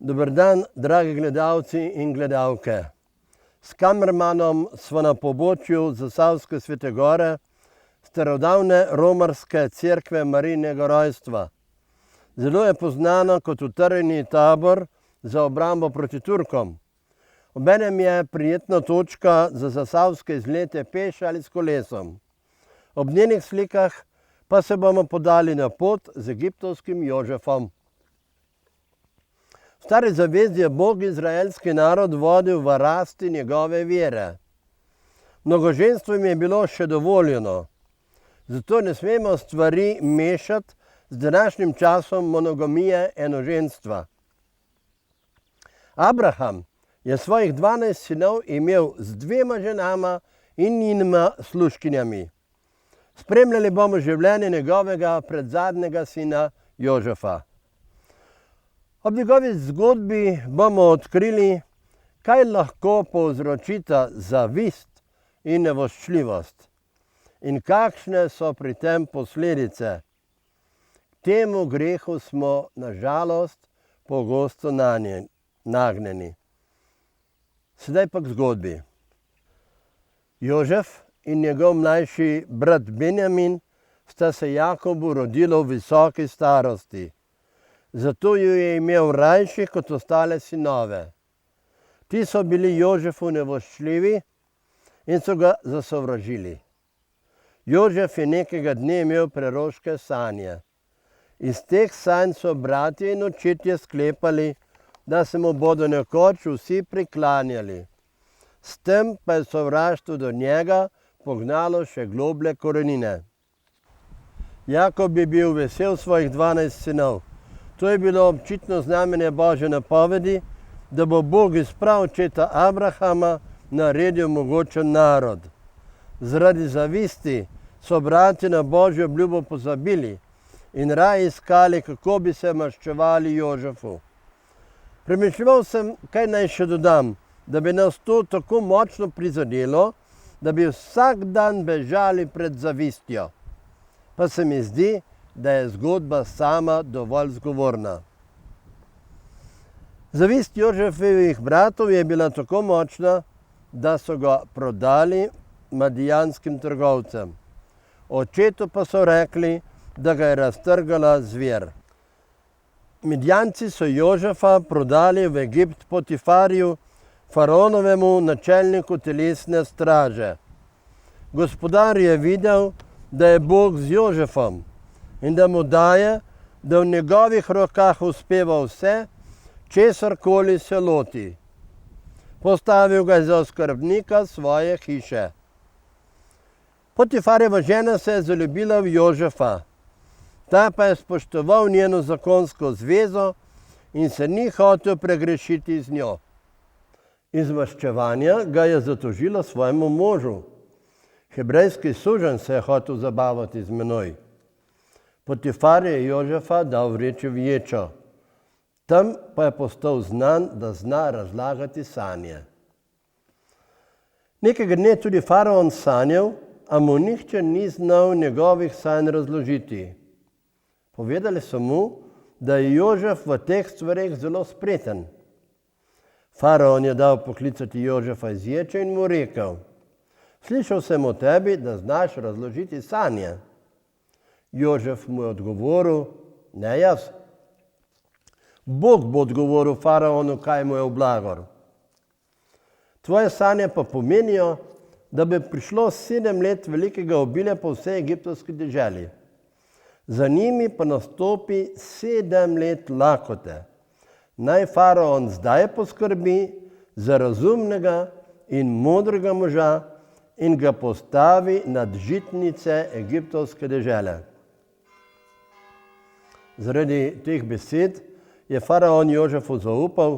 Dober dan, dragi gledalci in gledalke. S kamermanom smo na pobočju Zasavske Svete Gore, starodavne romarske cerkve Marijinega rojstva. Zelo je poznana kot utrjeni tabor za obrambo proti Turkom. Obenem je prijetna točka za zasavske izlete peš ali s kolesom. Ob njenih slikah pa se bomo podali na pot z egiptovskim Jožefom. V Stari zavezi je Bog izraelski narod vodil v rasti njegove vere. Mnogoženstvo jim je bilo še dovoljeno, zato ne smemo stvari mešati z današnjim časom monogamije enoženstva. Abraham je svojih 12 sinov imel z 2 ženama in njima služkinjami. Spremljali bomo življenje njegovega predzadnjega sina Jožefa. Ob njegovi zgodbi bomo odkrili, kaj lahko povzročita zavist in nevoščljivost in kakšne so pri tem posledice. Temu grehu smo na žalost pogosto nagnjeni. Sedaj pa k zgodbi. Jožef in njegov mlajši brat Benjamin sta se Jakobu rodila v visoki starosti. Zato ju je imel rajši kot ostale sinove. Ti so bili Jožefu nevoščljivi in so ga zasovražili. Jožef je nekega dne imel preroške sanje. Iz teh sanj so bratje in očetje sklepali, da se mu bodo nekoč vsi priklanjali. S tem pa je sovraštvo do njega pognalo še globlje korenine. Jakob je bil vesel svojih 12 sinov. To je bilo očitno znamenje Božje napovedi, da bo Bog iz praočeta Abrahama naredil mogočen narod. Zaradi zavisti so bratje na Božjo obljubo pozabili in raje iskali, kako bi se maščevali Jožefu. Premišljeval sem, kaj naj še dodam, da bi nas to tako močno prizadelo, da bi vsak dan bežali pred zavistjo. Pa se mi zdi, da je zgodba sama dovolj zgovorna. Zavist Jožefovih bratov je bila tako močna, da so ga prodali madijanskim trgovcem. Očetu pa so rekli, da ga je raztrgala zver. Midijanci so Jožefa prodali v Egipt Potifarju, faraonovemu načelniku telesne straže. Gospodar je videl, da je Bog z Jožefom in da mu daje, da v njegovih rokah uspeva vse, česarkoli se loti. Postavil ga je za oskrbnika svoje hiše. Potifarjeva žena se je zaljubila v Jožefa. Ta pa je spoštoval njeno zakonsko zvezo in se ni hotel pregrešiti z njo. Iz maščevanja ga je zatožila svojemu možu. Hebrejski suženj se je hotel zabavati z menoj. Potifar je Jožefa dal vreči v ječo. Tam pa je postal znan, da zna razlagati sanje. Nekega dne tudi faraon sanjal, a mu nihče ni znal njegovih sanj razložiti. Povedali so mu, da je Jožef v teh stvareh zelo spreten. Faraon je dal poklicati Jožefa iz ječe in mu rekel: "Slišal sem o tebi, da znaš razložiti sanje." Jožef mu je odgovoril: "Ne jaz. Bog bo odgovoril faraonu, kaj mu je v blagor. Tvoje sanje pa pomenijo, da bi prišlo 7 let velikega obilja po vsej egiptovski deželi. Za njimi pa nastopi 7 let lakote. Naj faraon zdaj poskrbi za razumnega in modrega moža in ga postavi nad žitnice egiptovske dežele." Zaradi teh besed je faraon Jožefu zaupal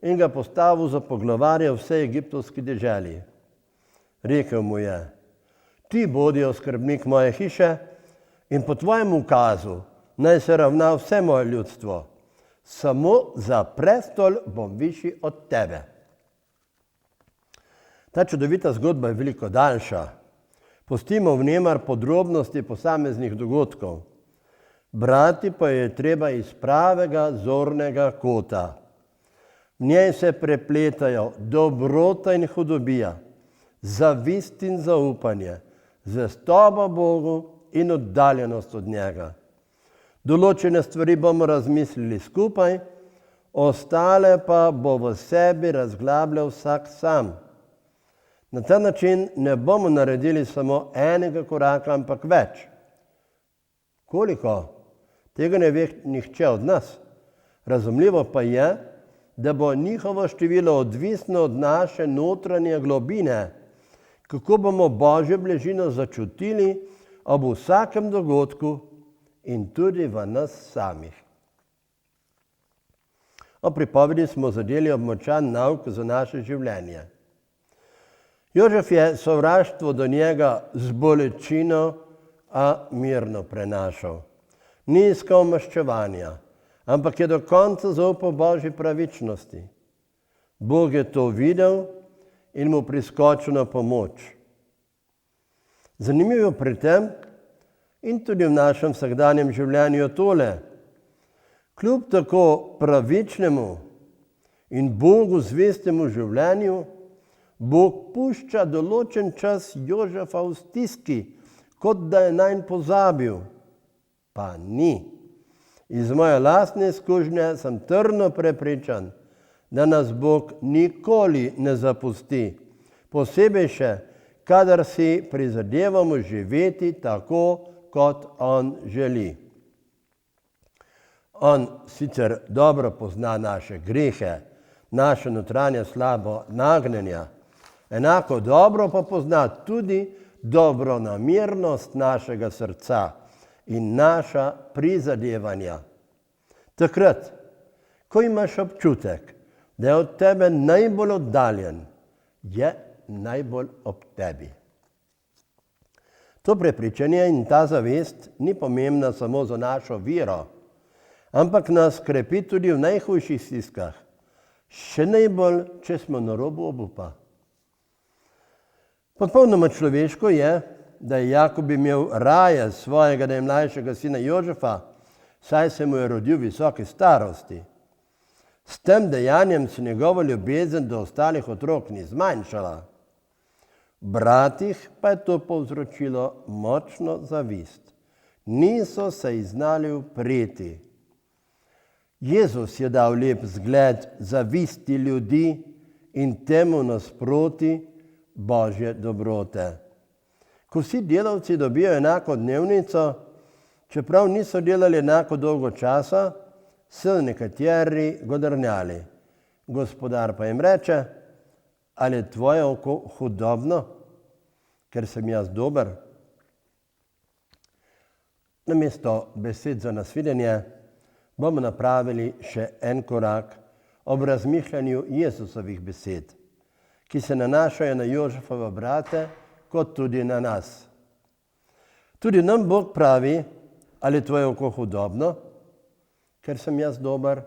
in ga postavil za poglavarja vsej egiptovski deželi. Rekel mu je: "Ti bodi oskrbnik moje hiše in po tvojem ukazu naj se ravna vse moje ljudstvo. Samo za prestol bom višji od tebe." Ta čudovita zgodba je veliko daljša. Pustimo vnemar podrobnosti posameznih dogodkov. Brati pa je treba iz pravega zornega kota. V njej se prepletajo dobrota in hudobija, zavist in zaupanje, zvestoba Bogu in oddaljenost od njega. Določene stvari bomo razmislili skupaj, ostale pa bo v sebi razglabljal vsak sam. Na ta način ne bomo naredili samo enega koraka, ampak več. Koliko? Tega ne ve nihče od nas. Razumljivo pa je, da bo njihovo število odvisno od naše notranje globine, kako bomo Božjo bližino začutili ob vsakem dogodku in tudi v nas samih. O pripovedi smo zadeli ob močan nauk za naše življenje. Jožef je sovraštvo do njega z bolečino, a mirno prenašal. Ni iskal maščevanja, ampak je do konca zaupal Božji pravičnosti. Bog je to videl in mu priskočil na pomoč. Zanimivo pri tem in tudi v našem vsakdanjem življenju je tole. Kljub tako pravičnemu in Bogu zvestemu življenju, Bog pušča določen čas Jožefa v stiski, kot da je nanj pozabil. Pa ni. Iz moje lastne izkušnje sem trdno prepričan, da nas Bog nikoli ne zapusti, posebej še, kadar si prizadevamo živeti tako, kot on želi. On sicer dobro pozna naše grehe, naše notranje slabo nagnjenja, enako dobro pa pozna tudi dobronamernost našega srca in naša prizadevanja. Takrat, ko imaš občutek, da je od tebe najbolj oddaljen, je najbolj ob tebi. To prepričanje in ta zavest ni pomembna samo za našo vero, ampak nas krepi tudi v najhujših stiskah, še najbolj, če smo na robu obupa. Popolnoma človeško je, da je Jakob imel raje svojega najmlajšega sina Jožefa, saj se mu je rodil v visoki starosti. S tem dejanjem se njegova ljubezen do ostalih otrok ni zmanjšala. V bratih pa je to povzročilo močno zavist. Niso se ji znali upreti. Jezus je dal lep zgled zavisti ljudi in temu nasproti Božje dobrote. Ko vsi delavci dobijo enako dnevnico, čeprav niso delali enako dolgo časa, so nekateri godrnjali. Gospodar pa jim reče, ali je tvoje oko hudobno, ker sem jaz dober? Namesto besed za nasvidenje bomo napravili še en korak ob razmišljanju Jezusovih besed, ki se nanašajo na Jožefove brate, kot tudi na nas. Tudi nam Bog pravi, ali je tvoje oko hudobno, ker sem jaz dober?